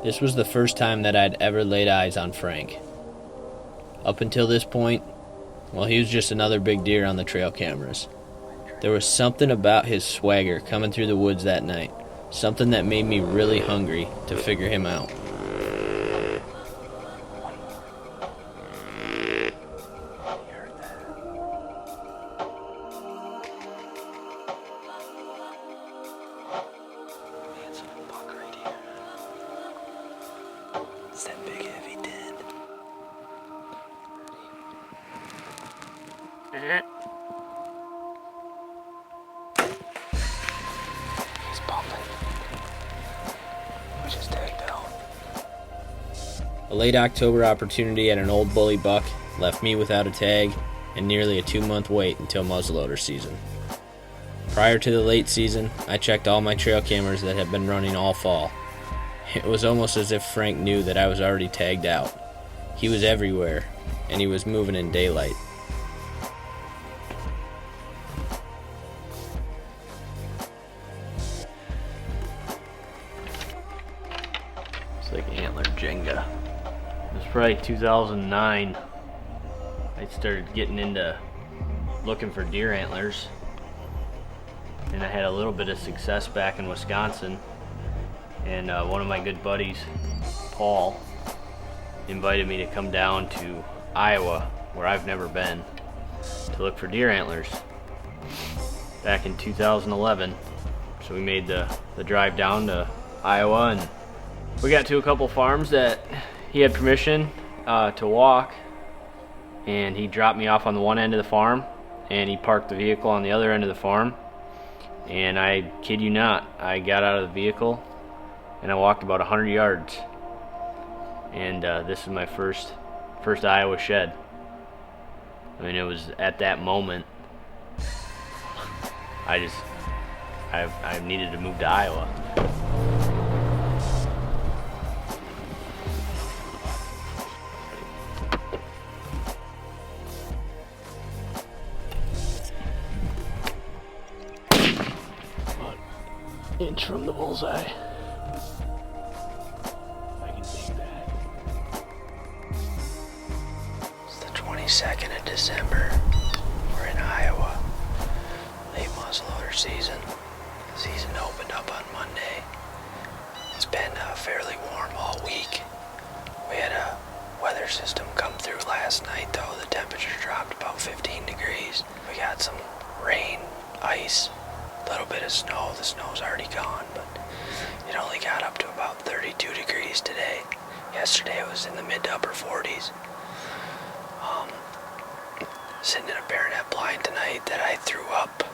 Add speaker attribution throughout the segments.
Speaker 1: This was the first time that I'd ever laid eyes on Frank. Up until this point, well, he was just another big deer on the trail cameras. There was something about his swagger coming through the woods that night, something that made me really hungry to figure him out.
Speaker 2: It's that big heavy dead. He's pumping. We just tagged down.
Speaker 1: A late October opportunity at an old bully buck left me without a tag and nearly a 2-month wait until muzzleloader season. Prior to the late season, I checked all my trail cameras that had been running all fall. It was almost as if Frank knew that I was already tagged out. He was everywhere, and he was moving in daylight.
Speaker 3: It's like antler Jenga. It was probably 2009. I started getting into looking for deer antlers, and I had a little bit of success back in Wisconsin. And one of my good buddies, Paul, invited me to come down to Iowa, where I've never been, to look for deer antlers back in 2011. So we made the drive down to Iowa, and we got to a couple farms that he had permission to walk, and he dropped me off on the one end of the farm, and he parked the vehicle on the other end of the farm. And I kid you not, I got out of the vehicle and I walked about 100 yards, and this is my first Iowa shed. I mean, it was at that moment I needed to move to Iowa. About an inch from the bullseye.
Speaker 2: It's the 22nd of December. We're in Iowa. Late muzzleloader season. The season opened up on Monday. It's been fairly warm all week. We had a weather system come through last night though. The temperature dropped about 15 degrees. We got some rain, ice, a little bit of snow. The snow's already gone, but it only got up to about 32 degrees today. Yesterday it was in the mid to upper 40s. Sitting in a baronet blind tonight that I threw up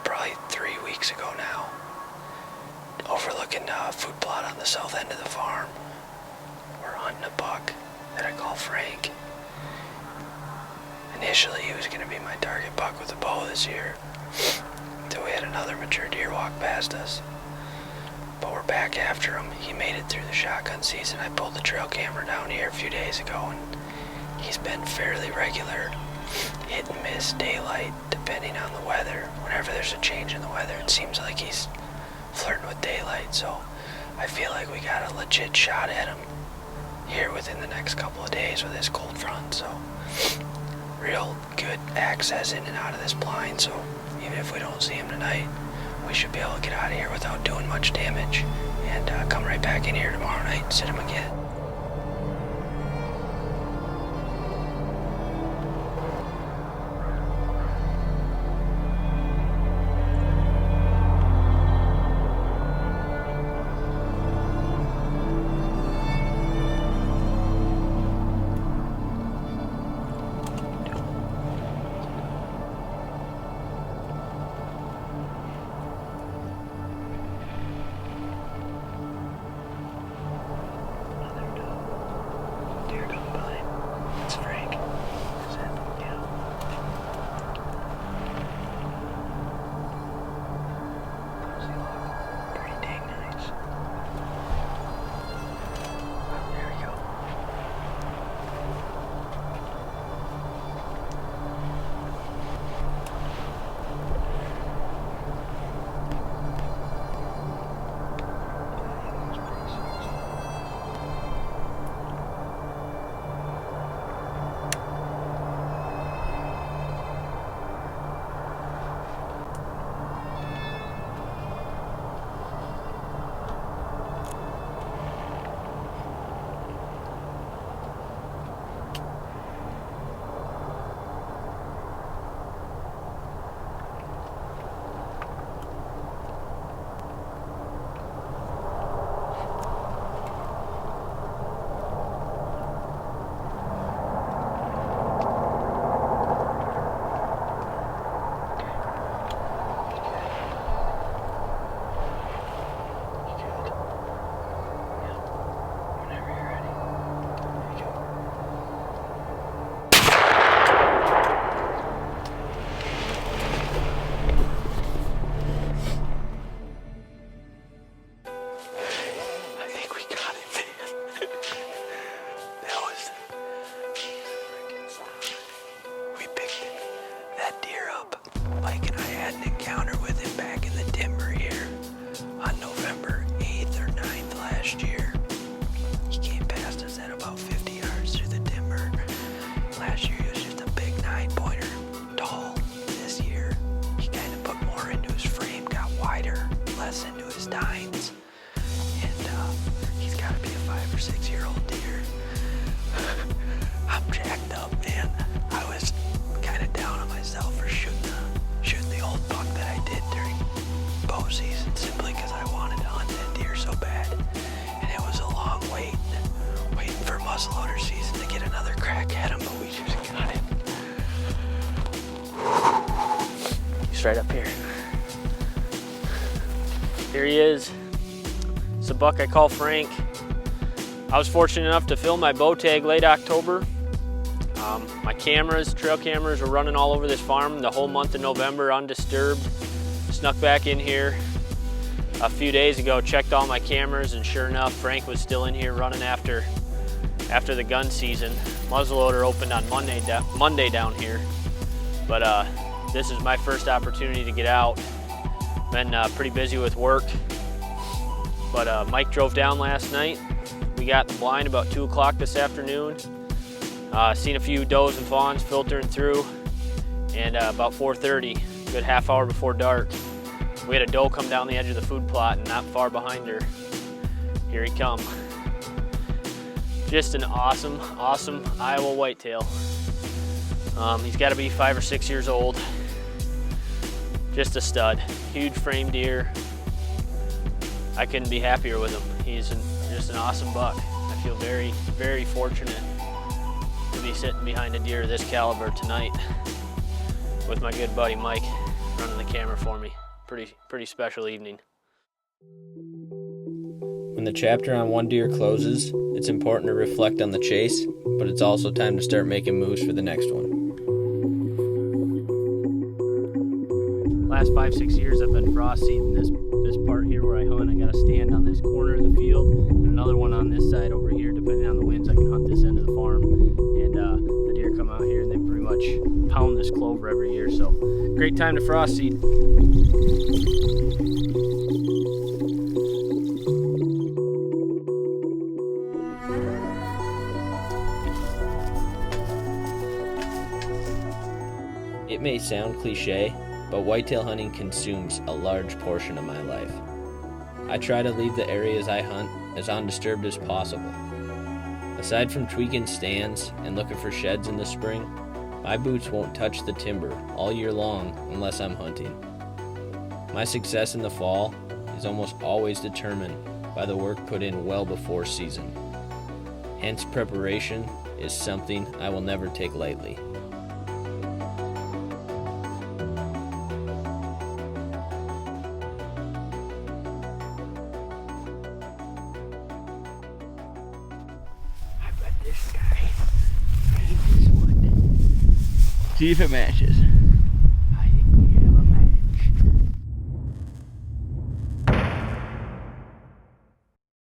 Speaker 2: probably 3 weeks ago now, overlooking a food plot on the south end of the farm. We're hunting a buck that I call Frank. Initially he was going to be my target buck with a bow this year, until we had another mature deer walk past us. But we're back after him. He made it through the shotgun season. I pulled the trail camera down here a few days ago, and he's been fairly regular, hit and miss daylight depending on the weather. Whenever there's a change in the weather, it seems like he's flirting with daylight. So I feel like we got a legit shot at him here within the next couple of days with this cold front. So real good access in and out of this blind. So even if we don't see him tonight, we should be able to get out of here without doing much damage, and come right back in here tomorrow night and sit him again. steins. And he's got to be a 5 or 6 year old deer. I'm jacked up, man. I was kind of down on myself for shooting the old buck that I did during bow season, simply because I wanted to hunt that deer so bad. And it was a long wait, waiting for muzzleloader season to get another crack at him, but we just got him. He's right up here.
Speaker 1: Here he is. It's a buck I call Frank. I was fortunate enough to film my bow tag late October. My trail cameras were running all over this farm the whole month of November undisturbed. Snuck back in here a few days ago, checked all my cameras, and sure enough, Frank was still in here running after the gun season. Muzzleloader opened on Monday down here, but this is my first opportunity to get out. Been pretty busy with work, but Mike drove down last night. We got the blind about 2 o'clock this afternoon. Seen a few does and fawns filtering through, and about 4:30, good half hour before dark, we had a doe come down the edge of the food plot, and not far behind her, here he come. Just an awesome Iowa whitetail. He's got to be 5 or 6 years old. Just a stud, huge frame deer. I couldn't be happier with him. He's just an awesome buck. I feel very, very fortunate to be sitting behind a deer of this caliber tonight with my good buddy Mike running the camera for me. Pretty special evening. When the chapter on one deer closes, it's important to reflect on the chase, but it's also time to start making moves for the next one. Last 5-6 years I've been frost seeding this part here where I hunt. I got a stand on this corner of the field and another one on this side over here. Depending on the winds, I can hunt this end of the farm. And the deer come out here and they pretty much pound this clover every year. So great time to frost seed. It may sound cliche, but whitetail hunting consumes a large portion of my life. I try to leave the areas I hunt as undisturbed as possible. Aside from tweaking stands and looking for sheds in the spring, my boots won't touch the timber all year long unless I'm hunting. My success in the fall is almost always determined by the work put in well before season. Hence, preparation is something I will never take lightly.
Speaker 4: See if it matches.